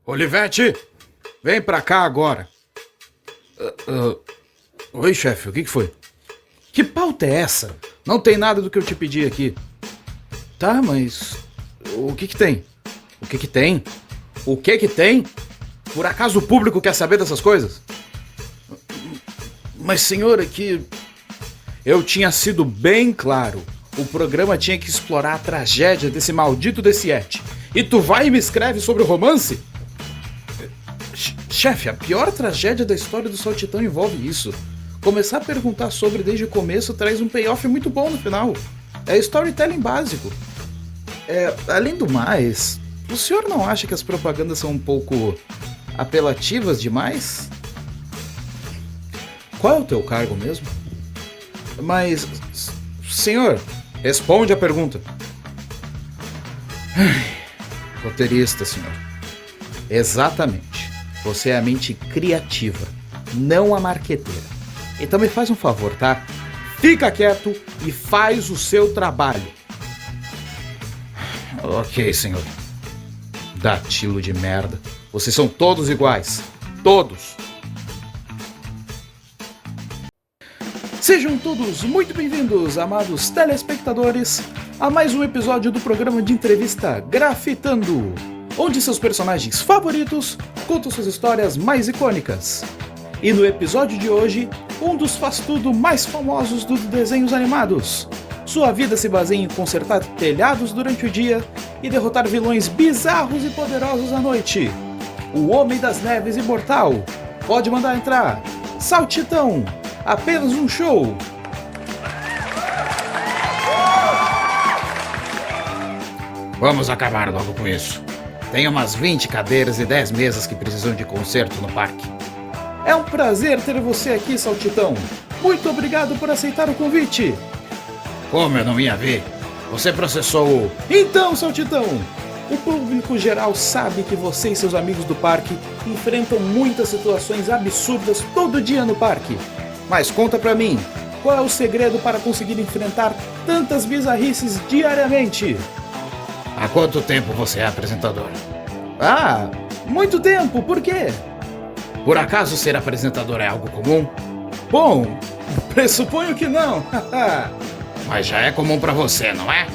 Olivete, vem pra cá agora. Oi, chefe, o que foi? Que pauta é essa? Não tem nada do que eu te pedi aqui. Tá, mas o que tem? O que tem? O que tem? Por acaso o público quer saber dessas coisas? Mas, senhor, é que eu tinha sido bem claro. O programa tinha que explorar a tragédia desse maldito desse Yeti. E tu vai e me escreve sobre o romance? Chefe, a pior tragédia da história do Saltitão envolve isso. Começar a perguntar sobre desde o começo traz um payoff muito bom no final. É storytelling básico. Além do mais, o senhor não acha que as propagandas são um pouco apelativas demais? Qual é o teu cargo mesmo? Mas, senhor, responde a pergunta. Roteirista, senhor. Exatamente. Você é a mente criativa, não a marqueteira. Então me faz um favor, tá? Fica quieto e faz o seu trabalho. Ok, senhor. Datilo de merda. Vocês são todos iguais. Todos. Sejam todos muito bem-vindos, amados telespectadores, a mais um episódio do programa de entrevista Grafitando, onde seus personagens favoritos contam suas histórias mais icônicas. E no episódio de hoje, um dos faz-tudo mais famosos dos desenhos animados. Sua vida se baseia em consertar telhados durante o dia e derrotar vilões bizarros e poderosos à noite. O Homem das Neves Imortal. Pode mandar entrar. Saltitão. Apenas um show. Vamos acabar logo com isso. Tem umas 20 cadeiras e 10 mesas que precisam de conserto no parque. É um prazer ter você aqui, Saltitão. Muito obrigado por aceitar o convite. Como eu não ia ver? Você processou o... Então, Saltitão, o público geral sabe que você e seus amigos do parque enfrentam muitas situações absurdas todo dia no parque. Mas conta pra mim, qual é o segredo para conseguir enfrentar tantas bizarrices diariamente? Há quanto tempo você é apresentador? Ah, muito tempo, por quê? Por acaso ser apresentador é algo comum? Bom, pressuponho que não. Mas já é comum pra você, não é?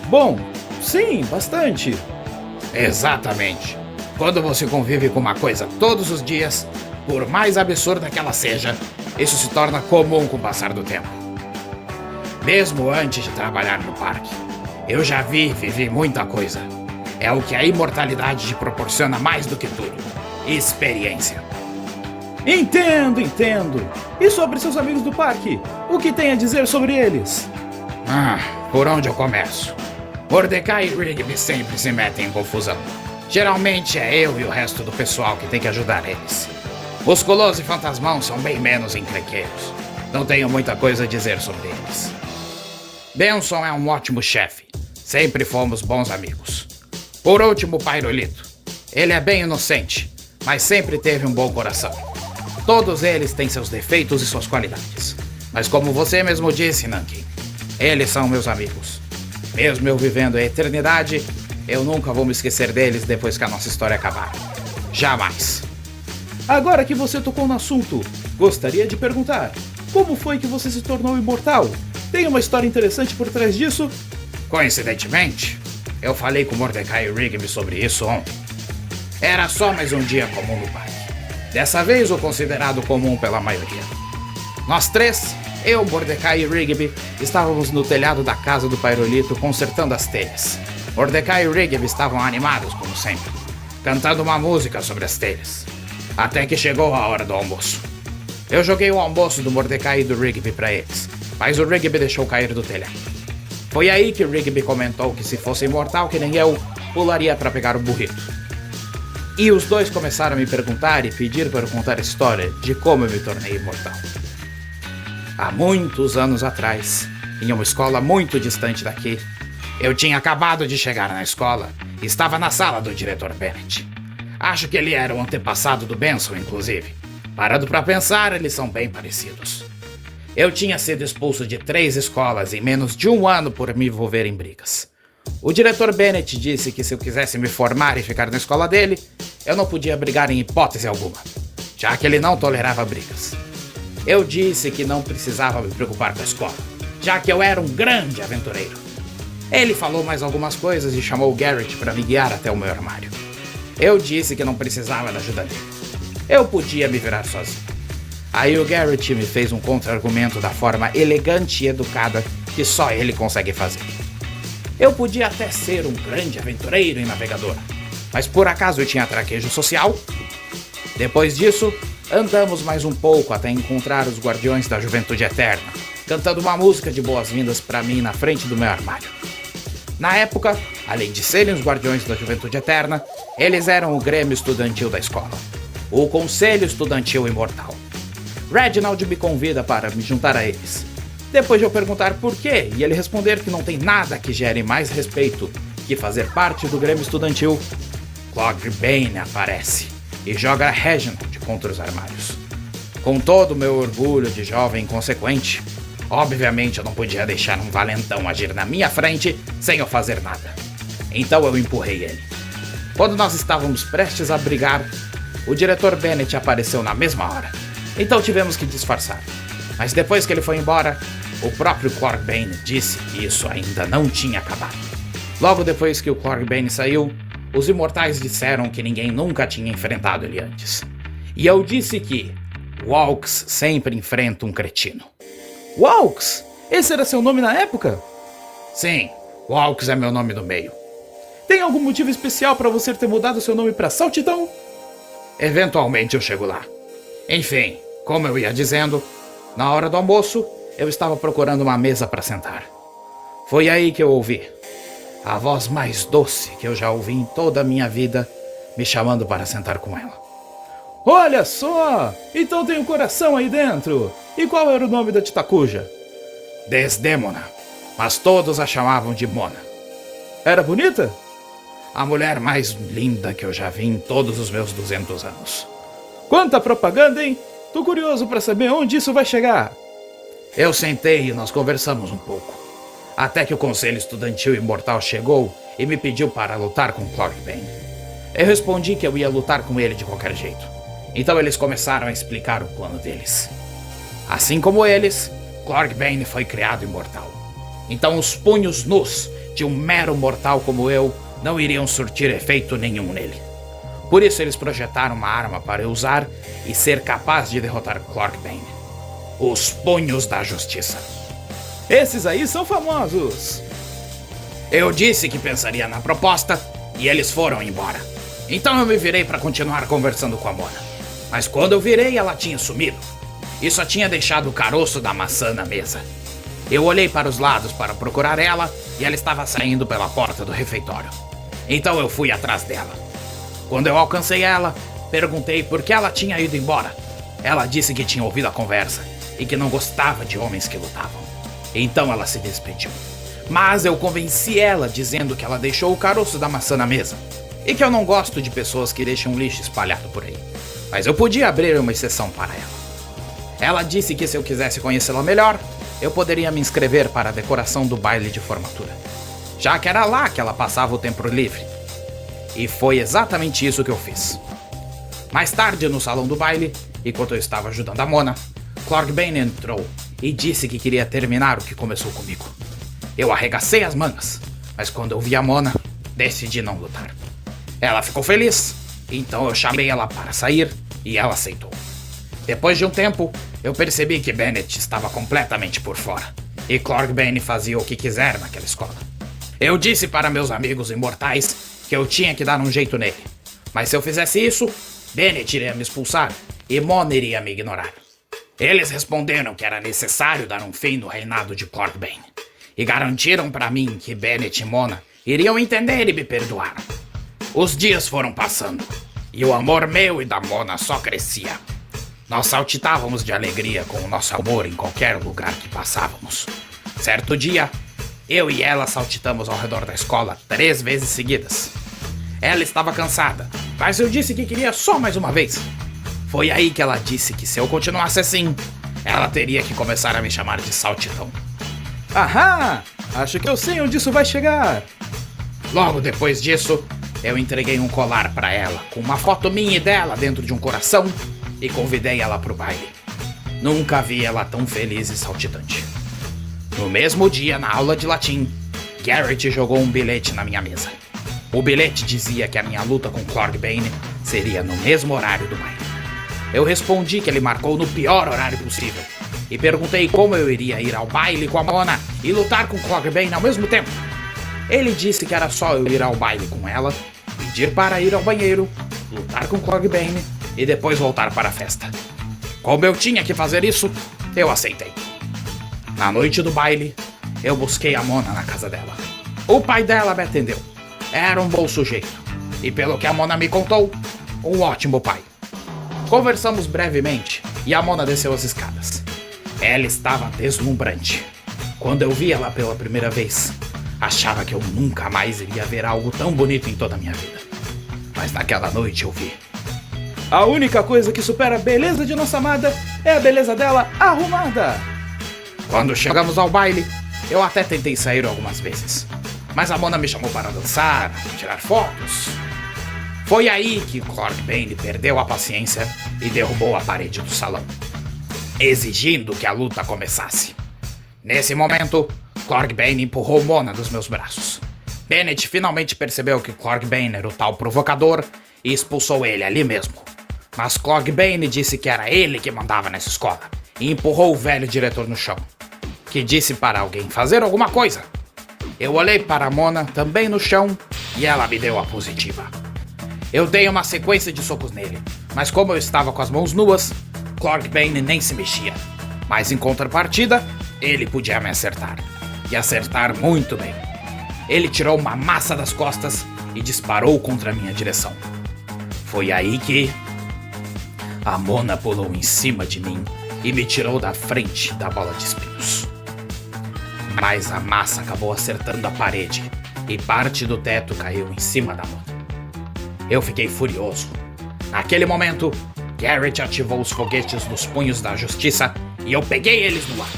Bom, sim, bastante. Exatamente. Quando você convive com uma coisa todos os dias, por mais absurda que ela seja, isso se torna comum com o passar do tempo. Mesmo antes de trabalhar no parque, eu já vivi muita coisa. É o que a imortalidade te proporciona mais do que tudo. Experiência. Entendo. E sobre seus amigos do parque? O que tem a dizer sobre eles? Por onde eu começo? Mordecai e Rigby sempre se metem em confusão. Geralmente é eu e o resto do pessoal que tem que ajudar eles. Musculoso e Fantasmão são bem menos encrenqueiros. Não tenho muita coisa a dizer sobre eles. Benson é um ótimo chefe. Sempre fomos bons amigos. Por último, Pairolito. Ele é bem inocente, mas sempre teve um bom coração. Todos eles têm seus defeitos e suas qualidades. Mas como você mesmo disse, Nankin, eles são meus amigos. Mesmo eu vivendo a eternidade, eu nunca vou me esquecer deles depois que a nossa história acabar. Jamais. Agora que você tocou no assunto, gostaria de perguntar, como foi que você se tornou imortal? Tem uma história interessante por trás disso? Coincidentemente, eu falei com Mordecai e Rigby sobre isso ontem. Era só mais um dia comum no parque. Dessa vez o considerado comum pela maioria. Nós três, eu, Mordecai e Rigby, estávamos no telhado da casa do Pairolito consertando as telhas. Mordecai e Rigby estavam animados, como sempre, cantando uma música sobre as telhas. Até que chegou a hora do almoço. Eu joguei o almoço do Mordecai e do Rigby para eles, mas o Rigby deixou cair do telhado. Foi aí que o Rigby comentou que se fosse imortal que nem eu, pularia para pegar o burrito. E os dois começaram a me perguntar e pedir para eu contar a história de como eu me tornei imortal. Há muitos anos atrás, em uma escola muito distante daqui, eu tinha acabado de chegar na escola e estava na sala do diretor Bennett. Acho que ele era o antepassado do Benson, inclusive. Parando para pensar, eles são bem parecidos. Eu tinha sido expulso de 3 escolas em menos de um ano por me envolver em brigas. O diretor Bennett disse que se eu quisesse me formar e ficar na escola dele, eu não podia brigar em hipótese alguma, já que ele não tolerava brigas. Eu disse que não precisava me preocupar com a escola, já que eu era um grande aventureiro. Ele falou mais algumas coisas e chamou o Garrett para me guiar até o meu armário. Eu disse que não precisava da ajuda dele. Eu podia me virar sozinho. Aí o Garrett me fez um contra-argumento da forma elegante e educada que só ele consegue fazer. Eu podia até ser um grande aventureiro e navegador, mas por acaso eu tinha traquejo social? Depois disso, andamos mais um pouco até encontrar os Guardiões da Juventude Eterna, cantando uma música de boas-vindas para mim na frente do meu armário. Na época, além de serem os Guardiões da Juventude Eterna, eles eram o Grêmio Estudantil da escola, o Conselho Estudantil Imortal. Reginald me convida para me juntar a eles. Depois de eu perguntar por quê e ele responder que não tem nada que gere mais respeito que fazer parte do Grêmio Estudantil, Clogbane aparece e joga Reginald contra os armários. Com todo o meu orgulho de jovem inconsequente, obviamente eu não podia deixar um valentão agir na minha frente sem eu fazer nada. Então eu empurrei ele. Quando nós estávamos prestes a brigar, o diretor Bennett apareceu na mesma hora. Então tivemos que disfarçar. Mas depois que ele foi embora, o próprio Clogbane disse que isso ainda não tinha acabado. Logo depois que o Clogbane saiu, os imortais disseram que ninguém nunca tinha enfrentado ele antes. E eu disse que Walks sempre enfrenta um cretino. Walks? Esse era seu nome na época? Sim, Walks é meu nome do meio. Tem algum motivo especial para você ter mudado seu nome para Saltitão? Eventualmente eu chego lá. Enfim, como eu ia dizendo, na hora do almoço, eu estava procurando uma mesa para sentar. Foi aí que eu ouvi a voz mais doce que eu já ouvi em toda a minha vida, me chamando para sentar com ela. Olha só! Então tem um coração aí dentro! E qual era o nome da Titacuja? Desdemona, mas todos a chamavam de Mona. Era bonita? A mulher mais linda que eu já vi em todos os meus 200 anos. Quanta propaganda, hein? Tô curioso para saber onde isso vai chegar. Eu sentei e nós conversamos um pouco, até que o Conselho Estudantil Imortal chegou e me pediu para lutar com Clogbane. Eu respondi que eu ia lutar com ele de qualquer jeito. Então eles começaram a explicar o plano deles. Assim como eles, Clogbane foi criado imortal. Então os punhos nus de um mero mortal como eu não iriam surtir efeito nenhum nele. Por isso eles projetaram uma arma para eu usar e ser capaz de derrotar Clogbane. Os Punhos da Justiça. Esses aí são famosos. Eu disse que pensaria na proposta e eles foram embora. Então eu me virei para continuar conversando com a Mona. Mas quando eu virei, ela tinha sumido. E só tinha deixado o caroço da maçã na mesa. Eu olhei para os lados para procurar ela e ela estava saindo pela porta do refeitório. Então eu fui atrás dela. Quando eu alcancei ela, perguntei por que ela tinha ido embora. Ela disse que tinha ouvido a conversa e que não gostava de homens que lutavam. Então ela se despediu. Mas eu convenci ela dizendo que ela deixou o caroço da maçã na mesa e que eu não gosto de pessoas que deixam lixo espalhado por aí. Mas eu podia abrir uma exceção para ela. Ela disse que se eu quisesse conhecê-la melhor, eu poderia me inscrever para a decoração do baile de formatura, já que era lá que ela passava o tempo livre. E foi exatamente isso que eu fiz. Mais tarde, no salão do baile, enquanto eu estava ajudando a Mona, Clogbane entrou e disse que queria terminar o que começou comigo. Eu arregacei as mangas, mas quando eu vi a Mona, decidi não lutar. Ela ficou feliz, então eu chamei ela para sair e ela aceitou. Depois de um tempo, eu percebi que Bennett estava completamente por fora e Clogbane fazia o que quiser naquela escola. Eu disse para meus amigos imortais que eu tinha que dar um jeito nele, mas se eu fizesse isso, Bennett iria me expulsar e Mona iria me ignorar. Eles responderam que era necessário dar um fim no reinado de Clogbane e garantiram para mim que Bennett e Mona iriam entender e me perdoar. Os dias foram passando e o amor meu e da Mona só crescia. Nós saltitávamos de alegria com o nosso amor em qualquer lugar que passávamos. Certo dia, eu e ela saltitamos ao redor da escola 3 vezes seguidas. Ela estava cansada, mas eu disse que queria só mais uma vez. Foi aí que ela disse que se eu continuasse assim, ela teria que começar a me chamar de Saltitão. Ahá! Acho que eu sei onde isso vai chegar. Logo depois disso, eu entreguei um colar pra ela, com uma foto minha e dela dentro de um coração, e convidei ela pro baile. Nunca vi ela tão feliz e saltitante. No mesmo dia, na aula de latim, Garrett jogou um bilhete na minha mesa. O bilhete dizia que a minha luta com Clogbane seria no mesmo horário do baile. Eu respondi que ele marcou no pior horário possível, e perguntei como eu iria ir ao baile com a Mona e lutar com Clogbane ao mesmo tempo. Ele disse que era só eu ir ao baile com ela, pedir para ir ao banheiro, lutar com Clogbane e depois voltar para a festa. Como eu tinha que fazer isso, eu aceitei. Na noite do baile, eu busquei a Mona na casa dela. O pai dela me atendeu. Era um bom sujeito, e pelo que a Mona me contou, um ótimo pai. Conversamos brevemente e a Mona desceu as escadas. Ela estava deslumbrante. Quando eu vi ela pela primeira vez, achava que eu nunca mais iria ver algo tão bonito em toda a minha vida. Mas naquela noite eu vi. A única coisa que supera a beleza de nossa amada é a beleza dela arrumada. Quando chegamos ao baile, eu até tentei sair algumas vezes, mas a Mona me chamou para dançar, tirar fotos. Foi aí que Clogbane perdeu a paciência e derrubou a parede do salão, exigindo que a luta começasse. Nesse momento, Clogbane empurrou Mona dos meus braços. Bennett finalmente percebeu que Clogbane era o tal provocador e expulsou ele ali mesmo. Mas Clogbane disse que era ele que mandava nessa escola e empurrou o velho diretor no chão, que disse para alguém fazer alguma coisa. Eu olhei para a Mona também no chão e ela me deu a positiva. Eu dei uma sequência de socos nele, mas como eu estava com as mãos nuas, Clogbane nem se mexia. Mas em contrapartida, ele podia me acertar. E acertar muito bem. Ele tirou uma massa das costas e disparou contra a minha direção. Foi aí que a Mona pulou em cima de mim e me tirou da frente da bola de espinhos. Mas a massa acabou acertando a parede e parte do teto caiu em cima da Mona. Eu fiquei furioso. Naquele momento, Garrett ativou os foguetes dos punhos da justiça e eu peguei eles no ar.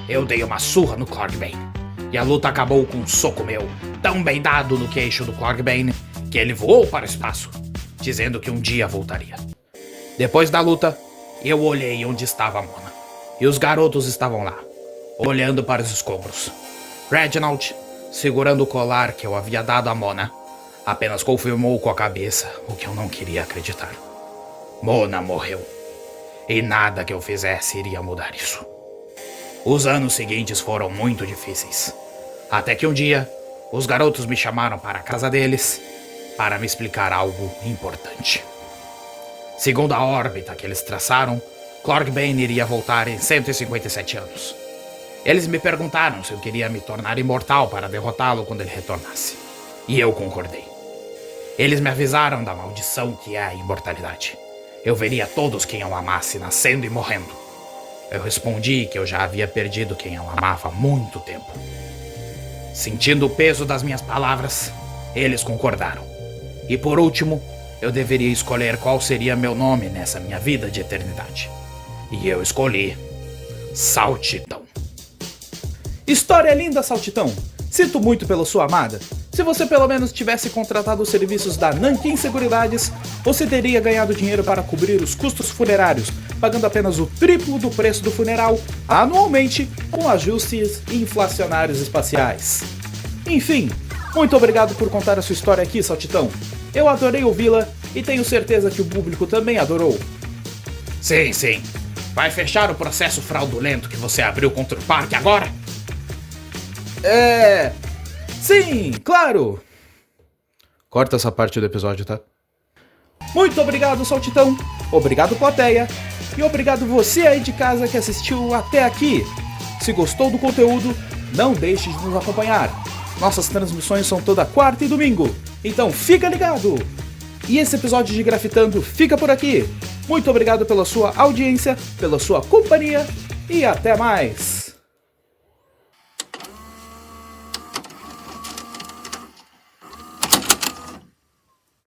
Eu dei uma surra no Clogbane e a luta acabou com um soco meu, tão bem dado no queixo do Clogbane que ele voou para o espaço, dizendo que um dia voltaria. Depois da luta, eu olhei onde estava a Mona e os garotos estavam lá, olhando para os escombros. Reginald, segurando o colar que eu havia dado a Mona, apenas confirmou com a cabeça o que eu não queria acreditar. Mona morreu, e nada que eu fizesse iria mudar isso. Os anos seguintes foram muito difíceis, até que um dia, os garotos me chamaram para a casa deles para me explicar algo importante. Segundo a órbita que eles traçaram, Clogbane iria voltar em 157 anos. Eles me perguntaram se eu queria me tornar imortal para derrotá-lo quando ele retornasse, e eu concordei. Eles me avisaram da maldição que é a imortalidade. Eu veria todos quem eu amasse nascendo e morrendo. Eu respondi que eu já havia perdido quem eu amava há muito tempo. Sentindo o peso das minhas palavras, eles concordaram. E por último, eu deveria escolher qual seria meu nome nessa minha vida de eternidade. E eu escolhi Saltitão. História linda, Saltitão. Sinto muito pela sua amada. Se você pelo menos tivesse contratado os serviços da Nanquim Seguridades, você teria ganhado dinheiro para cobrir os custos funerários, pagando apenas o triplo do preço do funeral, anualmente, com ajustes inflacionários espaciais. Enfim, muito obrigado por contar a sua história aqui, Saltitão. Eu adorei ouvi-la e tenho certeza que o público também adorou. Sim, sim. Vai fechar o processo fraudulento que você abriu contra o parque agora? Sim, claro! Corta essa parte do episódio, tá? Muito obrigado, Saltitão. Obrigado, plateia. E obrigado você aí de casa que assistiu até aqui. Se gostou do conteúdo, não deixe de nos acompanhar. Nossas transmissões são toda quarta e domingo, então fica ligado! E esse episódio de Grafitando fica por aqui. Muito obrigado pela sua audiência, pela sua companhia e até mais!